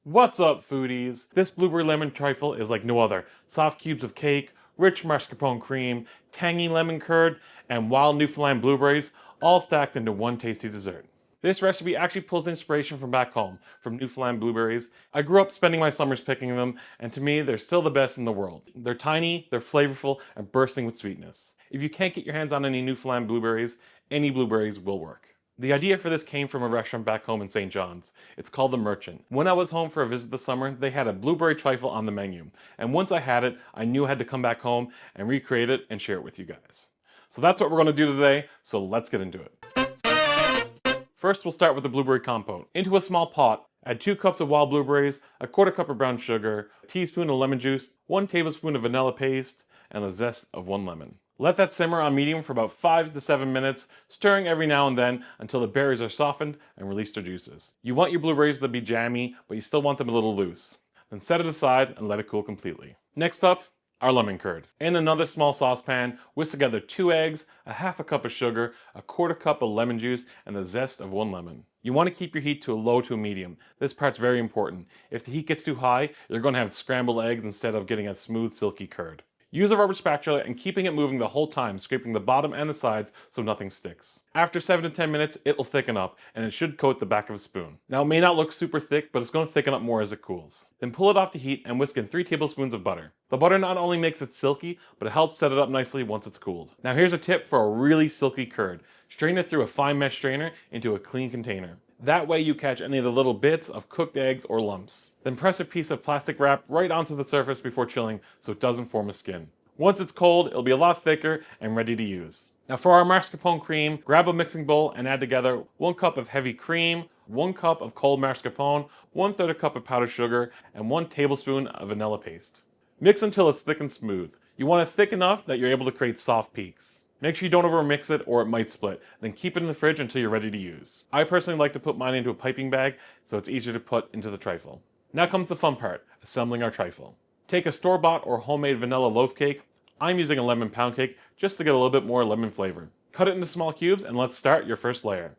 What's up, foodies? This blueberry lemon trifle is like no other. Soft cubes of cake, rich mascarpone cream, tangy lemon curd, and wild Newfoundland blueberries, all stacked into one tasty dessert. This recipe actually pulls inspiration from back home, from Newfoundland blueberries. I grew up spending my summers picking them, and to me, they're still the best in the world. They're tiny, they're flavorful, and bursting with sweetness. If you can't get your hands on any Newfoundland blueberries, any blueberries will work. The idea for this came from a restaurant back home in St. John's. It's called The Merchant. When I was home for a visit this summer, they had a blueberry trifle on the menu. And once I had it, I knew I had to come back home and recreate it and share it with you guys. So that's what we're going to do today, so let's get into it. First, we'll start with the blueberry compote. Into a small pot, add 2 cups of wild blueberries, a 1/4 cup of brown sugar, a teaspoon of lemon juice, 1 tablespoon of vanilla paste, and the zest of 1 lemon. Let that simmer on medium for about 5 to 7 minutes, stirring every now and then until the berries are softened and release their juices. You want your blueberries to be jammy, but you still want them a little loose. Then set it aside and let it cool completely. Next up, our lemon curd. In another small saucepan, whisk together 2 eggs, a 1/2 cup of sugar, a 1/4 cup of lemon juice, and the zest of 1 lemon. You want to keep your heat to a low to a medium. This part's very important. If the heat gets too high, you're going to have scrambled eggs instead of getting a smooth, silky curd. Use a rubber spatula and keeping it moving the whole time, scraping the bottom and the sides so nothing sticks. After 7 to 10 minutes, it'll thicken up and it should coat the back of a spoon. Now it may not look super thick, but it's going to thicken up more as it cools. Then pull it off the heat and whisk in 3 tablespoons of butter. The butter not only makes it silky, but it helps set it up nicely once it's cooled. Now here's a tip for a really silky curd. Strain it through a fine mesh strainer into a clean container. That way you catch any of the little bits of cooked eggs or lumps. Then press a piece of plastic wrap right onto the surface before chilling so it doesn't form a skin. Once it's cold, it'll be a lot thicker and ready to use. Now for our mascarpone cream, grab a mixing bowl and add together 1 cup of heavy cream, 1 cup of cold mascarpone, 1/3 cup of powdered sugar, and 1 tablespoon of vanilla paste. Mix until it's thick and smooth. You want it thick enough that you're able to create soft peaks. Make sure you don't overmix it or it might split. Then keep it in the fridge until you're ready to use. I personally like to put mine into a piping bag so it's easier to put into the trifle. Now comes the fun part, assembling our trifle. Take a store-bought or homemade vanilla loaf cake. I'm using a lemon pound cake just to get a little bit more lemon flavor. Cut it into small cubes and let's start your first layer.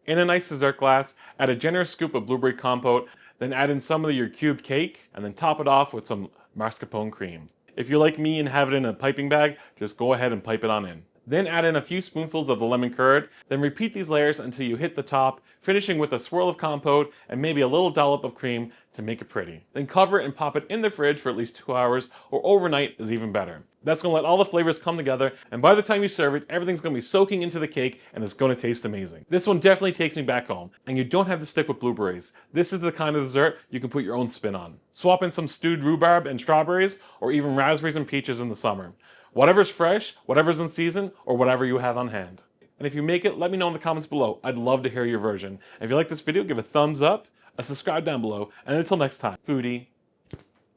In a nice dessert glass, add a generous scoop of blueberry compote, then add in some of your cubed cake, and then top it off with some mascarpone cream. If you're like me and have it in a piping bag, just go ahead and pipe it on in. Then add in a few spoonfuls of the lemon curd, then repeat these layers until you hit the top, finishing with a swirl of compote and maybe a little dollop of cream to make it pretty. Then cover it and pop it in the fridge for at least 2 hours, or overnight is even better. That's going to let all the flavors come together, and by the time you serve it, everything's going to be soaking into the cake and it's going to taste amazing. This one definitely takes me back home, and you don't have to stick with blueberries. This is the kind of dessert you can put your own spin on. Swap in some stewed rhubarb and strawberries, or even raspberries and peaches in the summer. Whatever's fresh, whatever's in season, or whatever you have on hand. And if you make it, let me know in the comments below. I'd love to hear your version. And if you like this video, give a thumbs up, a subscribe down below, and until next time, foodie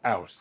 out.